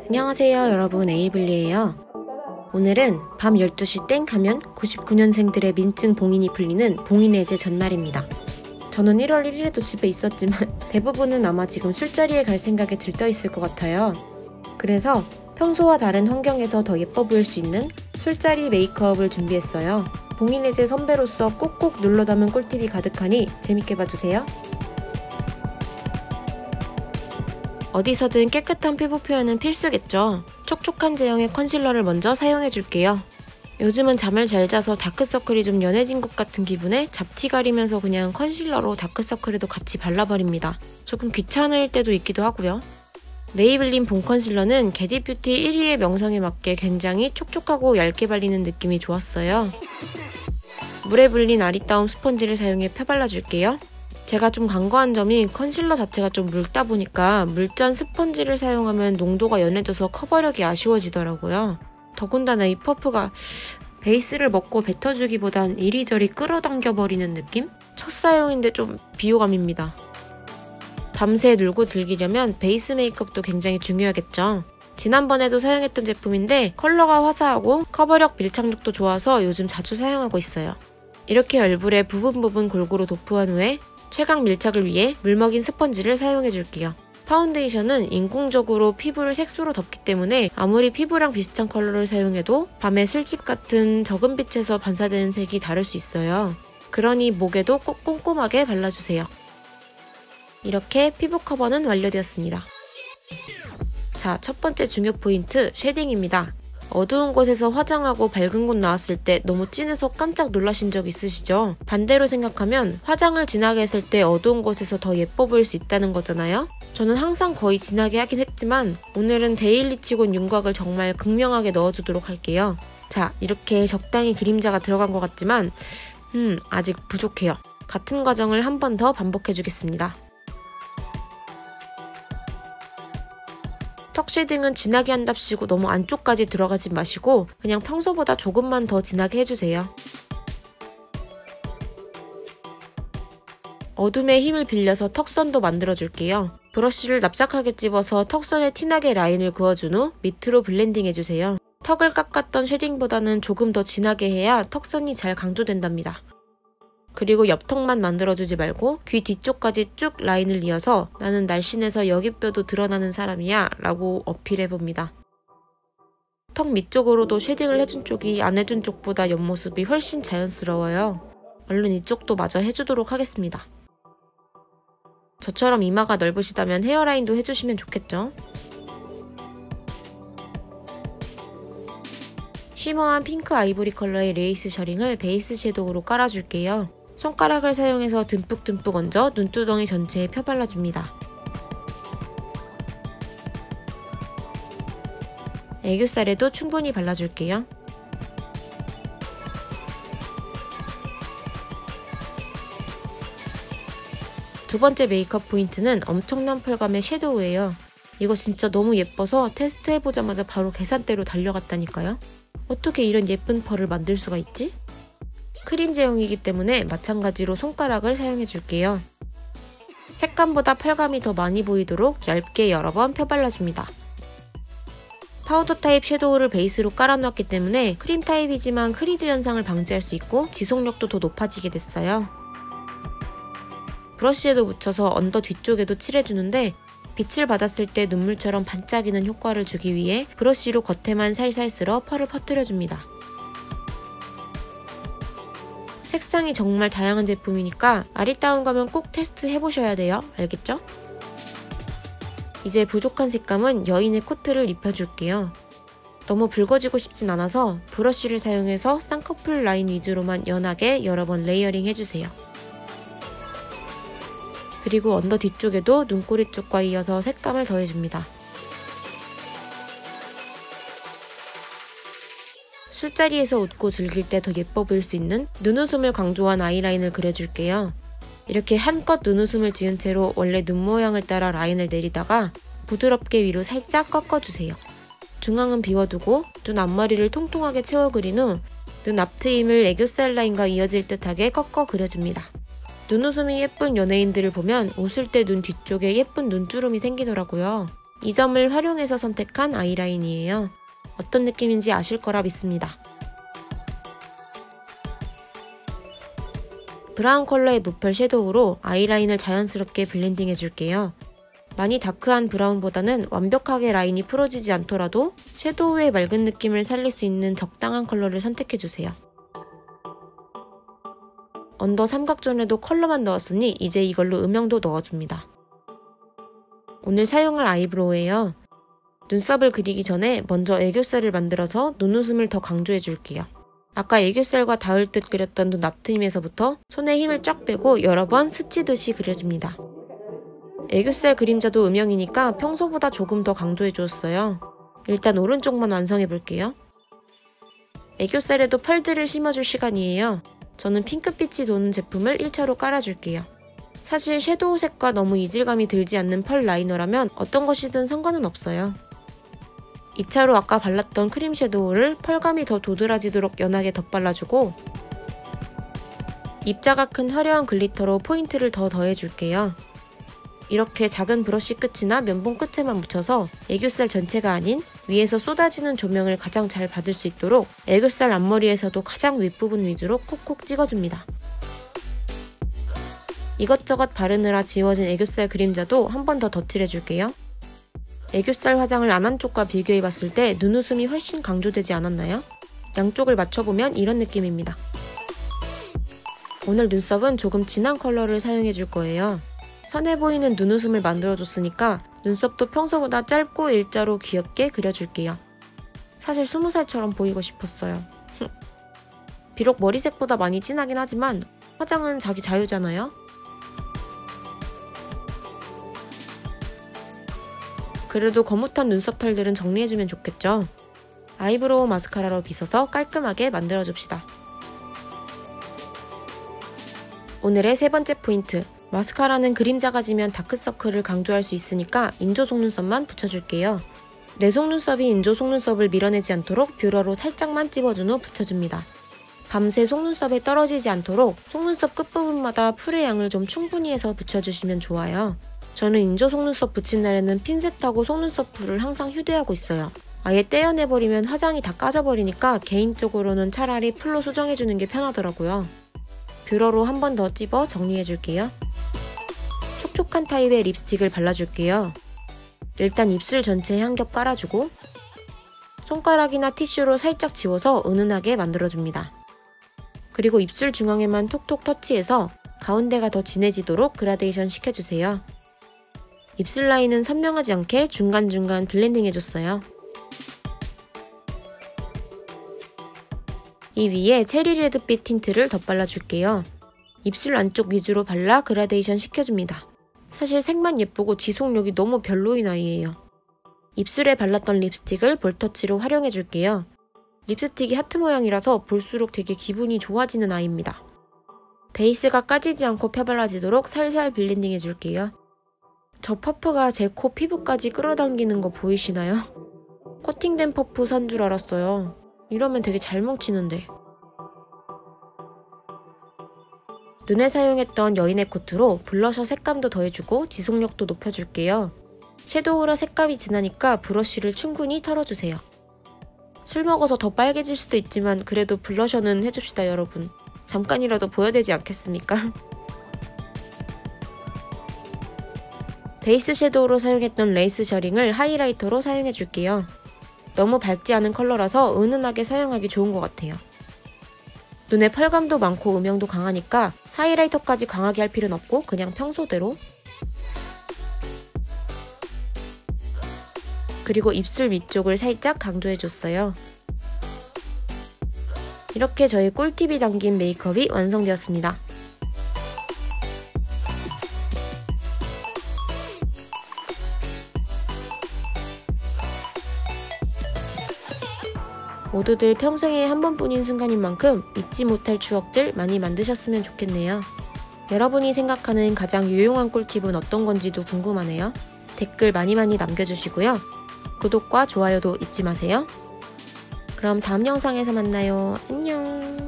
안녕하세요 여러분, 에이블리예요. 오늘은 밤 12시 땡 하면 99년생들의 민증 봉인이 풀리는 봉인해제 전날입니다. 저는 1월 1일에도 집에 있었지만 대부분은 아마 지금 술자리에 갈 생각에 들떠 있을 것 같아요. 그래서 평소와 다른 환경에서 더 예뻐 보일 수 있는 술자리 메이크업을 준비했어요. 봉인해제 선배로서 꾹꾹 눌러 담은 꿀팁이 가득하니 재밌게 봐주세요. 어디서든 깨끗한 피부 표현은 필수겠죠. 촉촉한 제형의 컨실러를 먼저 사용해줄게요. 요즘은 잠을 잘 자서 다크서클이 좀 연해진 것 같은 기분에 잡티 가리면서 그냥 컨실러로 다크서클에도 같이 발라버립니다. 조금 귀찮을 때도 있기도 하고요. 메이블린 봄 컨실러는 게디뷰티 1위의 명성에 맞게 굉장히 촉촉하고 얇게 발리는 느낌이 좋았어요. 물에 불린 아리따움 스펀지를 사용해 펴발라줄게요. 제가 좀 간과한 점이 컨실러 자체가 좀 묽다 보니까 물잔 스펀지를 사용하면 농도가 연해져서 커버력이 아쉬워지더라고요. 더군다나 이 퍼프가 베이스를 먹고 뱉어주기보단 이리저리 끌어당겨버리는 느낌? 첫 사용인데 좀 비호감입니다. 밤새 늘고 즐기려면 베이스 메이크업도 굉장히 중요하겠죠. 지난번에도 사용했던 제품인데 컬러가 화사하고 커버력 밀착력도 좋아서 요즘 자주 사용하고 있어요. 이렇게 얼굴에 부분 골고루 도포한 후에 최강 밀착을 위해 물먹인 스펀지를 사용해줄게요. 파운데이션은 인공적으로 피부를 색소로 덮기 때문에 아무리 피부랑 비슷한 컬러를 사용해도 밤에 술집 같은 적은 빛에서 반사되는 색이 다를 수 있어요. 그러니 목에도 꼭 꼼꼼하게 발라주세요. 이렇게 피부 커버는 완료되었습니다. 자, 첫 번째 중요 포인트, 쉐딩입니다. 어두운 곳에서 화장하고 밝은 곳 나왔을 때 너무 진해서 깜짝 놀라신 적 있으시죠? 반대로 생각하면 화장을 진하게 했을 때 어두운 곳에서 더 예뻐 보일 수 있다는 거잖아요? 저는 항상 거의 진하게 하긴 했지만 오늘은 데일리치곤 윤곽을 정말 극명하게 넣어주도록 할게요. 자, 이렇게 적당히 그림자가 들어간 것 같지만 아직 부족해요. 같은 과정을 한 번 더 반복해주겠습니다. 턱 쉐딩은 진하게 한답시고 너무 안쪽까지 들어가지 마시고 그냥 평소보다 조금만 더 진하게 해주세요. 어둠의 힘을 빌려서 턱선도 만들어줄게요. 브러쉬를 납작하게 집어서 턱선에 티나게 라인을 그어준 후 밑으로 블렌딩 해주세요. 턱을 깎았던 쉐딩보다는 조금 더 진하게 해야 턱선이 잘 강조된답니다. 그리고 옆턱만 만들어주지 말고 귀 뒤쪽까지 쭉 라인을 이어서 나는 날씬해서 여기 뼈도 드러나는 사람이야 라고 어필해봅니다. 턱 밑쪽으로도 쉐딩을 해준 쪽이 안 해준 쪽보다 옆모습이 훨씬 자연스러워요. 얼른 이쪽도 마저 해주도록 하겠습니다. 저처럼 이마가 넓으시다면 헤어라인도 해주시면 좋겠죠? 쉬머한 핑크 아이보리 컬러의 레이스 셔링을 베이스 섀도우로 깔아줄게요. 손가락을 사용해서 듬뿍 얹어 눈두덩이 전체에 펴발라줍니다. 애교살에도 충분히 발라줄게요. 두 번째 메이크업 포인트는 엄청난 펄감의 섀도우예요. 이거 진짜 너무 예뻐서 테스트해보자마자 바로 계산대로 달려갔다니까요. 어떻게 이런 예쁜 펄을 만들 수가 있지? 크림 제형이기 때문에 마찬가지로 손가락을 사용해줄게요. 색감보다 펄감이 더 많이 보이도록 얇게 여러 번 펴발라줍니다. 파우더 타입 섀도우를 베이스로 깔아놓았기 때문에 크림 타입이지만 크리즈 현상을 방지할 수 있고 지속력도 더 높아지게 됐어요. 브러쉬에도 묻혀서 언더 뒤쪽에도 칠해주는데 빛을 받았을 때 눈물처럼 반짝이는 효과를 주기 위해 브러쉬로 겉에만 살살 쓸어 펄을 퍼뜨려줍니다. 색상이 정말 다양한 제품이니까 아리따움 가면 꼭 테스트 해보셔야 돼요. 알겠죠? 이제 부족한 색감은 여인의 코트를 입혀줄게요. 너무 붉어지고 싶진 않아서 브러쉬를 사용해서 쌍꺼풀 라인 위주로만 연하게 여러 번 레이어링 해주세요. 그리고 언더 뒤쪽에도 눈꼬리 쪽과 이어서 색감을 더해줍니다. 술자리에서 웃고 즐길 때 더 예뻐 보일 수 있는 눈웃음을 강조한 아이라인을 그려줄게요. 이렇게 한껏 눈웃음을 지은 채로 원래 눈 모양을 따라 라인을 내리다가 부드럽게 위로 살짝 꺾어주세요. 중앙은 비워두고 눈 앞머리를 통통하게 채워 그린 후 눈 앞트임을 애교살 라인과 이어질 듯하게 꺾어 그려줍니다. 눈웃음이 예쁜 연예인들을 보면 웃을 때 눈 뒤쪽에 예쁜 눈주름이 생기더라고요. 이 점을 활용해서 선택한 아이라인이에요. 어떤 느낌인지 아실 거라 믿습니다. 브라운 컬러의 무펄 섀도우로 아이라인을 자연스럽게 블렌딩 해줄게요. 많이 다크한 브라운보다는 완벽하게 라인이 풀어지지 않더라도 섀도우의 맑은 느낌을 살릴 수 있는 적당한 컬러를 선택해주세요. 언더 삼각존에도 컬러만 넣었으니 이제 이걸로 음영도 넣어줍니다. 오늘 사용할 아이브로우예요. 눈썹을 그리기 전에 먼저 애교살을 만들어서 눈웃음을 더 강조해줄게요. 아까 애교살과 닿을 듯 그렸던 눈 앞트임에서부터 손에 힘을 쫙 빼고 여러 번 스치듯이 그려줍니다. 애교살 그림자도 음영이니까 평소보다 조금 더 강조해주었어요. 일단 오른쪽만 완성해볼게요. 애교살에도 펄들을 심어줄 시간이에요. 저는 핑크빛이 도는 제품을 1차로 깔아줄게요. 사실 섀도우 색과 너무 이질감이 들지 않는 펄 라이너라면 어떤 것이든 상관은 없어요. 2차로 아까 발랐던 크림 섀도우를 펄감이 더 도드라지도록 연하게 덧발라주고 입자가 큰 화려한 글리터로 포인트를 더 더해줄게요. 이렇게 작은 브러쉬 끝이나 면봉 끝에만 묻혀서 애교살 전체가 아닌 위에서 쏟아지는 조명을 가장 잘 받을 수 있도록 애교살 앞머리에서도 가장 윗부분 위주로 콕콕 찍어줍니다. 이것저것 바르느라 지워진 애교살 그림자도 한 번 더 덧칠해줄게요. 애교살 화장을 안 한 쪽과 비교해봤을 때 눈웃음이 훨씬 강조되지 않았나요? 양쪽을 맞춰보면 이런 느낌입니다. 오늘 눈썹은 조금 진한 컬러를 사용해줄 거예요. 선해 보이는 눈웃음을 만들어줬으니까 눈썹도 평소보다 짧고 일자로 귀엽게 그려줄게요. 사실 20살처럼 보이고 싶었어요. 비록 머리색보다 많이 진하긴 하지만 화장은 자기 자유잖아요? 그래도 거뭇한 눈썹 털들은 정리해주면 좋겠죠? 아이브로우 마스카라로 빗어서 깔끔하게 만들어줍시다. 오늘의 세 번째 포인트, 마스카라는 그림자가 지면 다크서클을 강조할 수 있으니까 인조 속눈썹만 붙여줄게요. 내 속눈썹이 인조 속눈썹을 밀어내지 않도록 뷰러로 살짝만 찝어준 후 붙여줍니다. 밤새 속눈썹에 떨어지지 않도록 속눈썹 끝부분마다 풀의 양을 좀 충분히 해서 붙여주시면 좋아요. 저는 인조 속눈썹 붙인 날에는 핀셋하고 속눈썹 풀을 항상 휴대하고 있어요. 아예 떼어내버리면 화장이 다 까져버리니까 개인적으로는 차라리 풀로 수정해주는 게 편하더라고요. 뷰러로 한 번 더 찝어 정리해줄게요. 촉촉한 타입의 립스틱을 발라줄게요. 일단 입술 전체에 한 겹 깔아주고 손가락이나 티슈로 살짝 지워서 은은하게 만들어줍니다. 그리고 입술 중앙에만 톡톡 터치해서 가운데가 더 진해지도록 그라데이션 시켜주세요. 입술 라인은 선명하지 않게 중간중간 블렌딩 해줬어요. 이 위에 체리 레드빛 틴트를 덧발라줄게요. 입술 안쪽 위주로 발라 그라데이션 시켜줍니다. 사실 색만 예쁘고 지속력이 너무 별로인 아이예요. 입술에 발랐던 립스틱을 볼터치로 활용해줄게요. 립스틱이 하트 모양이라서 볼수록 되게 기분이 좋아지는 아이입니다. 베이스가 까지지 않고 펴발라지도록 살살 블렌딩 해줄게요. 저 퍼프가 제 코 피부까지 끌어당기는 거 보이시나요? 코팅된 퍼프 산 줄 알았어요. 이러면 되게 잘 뭉치는데. 눈에 사용했던 여인의 코트로 블러셔 색감도 더해주고 지속력도 높여줄게요. 섀도우라 색감이 진하니까 브러쉬를 충분히 털어주세요. 술 먹어서 더 빨개질 수도 있지만 그래도 블러셔는 해줍시다 여러분. 잠깐이라도 보여되지 않겠습니까? 베이스 섀도우로 사용했던 레이스 셔링을 하이라이터로 사용해줄게요. 너무 밝지 않은 컬러라서 은은하게 사용하기 좋은 것 같아요. 눈에 펄감도 많고 음영도 강하니까 하이라이터까지 강하게 할 필요는 없고 그냥 평소대로. 그리고 입술 위쪽을 살짝 강조해줬어요. 이렇게 저의 꿀팁이 담긴 메이크업이 완성되었습니다. 모두들 평생에 한 번뿐인 순간인 만큼 잊지 못할 추억들 많이 만드셨으면 좋겠네요. 여러분이 생각하는 가장 유용한 꿀팁은 어떤 건지도 궁금하네요. 댓글 많이 남겨주시고요. 구독과 좋아요도 잊지 마세요. 그럼 다음 영상에서 만나요. 안녕.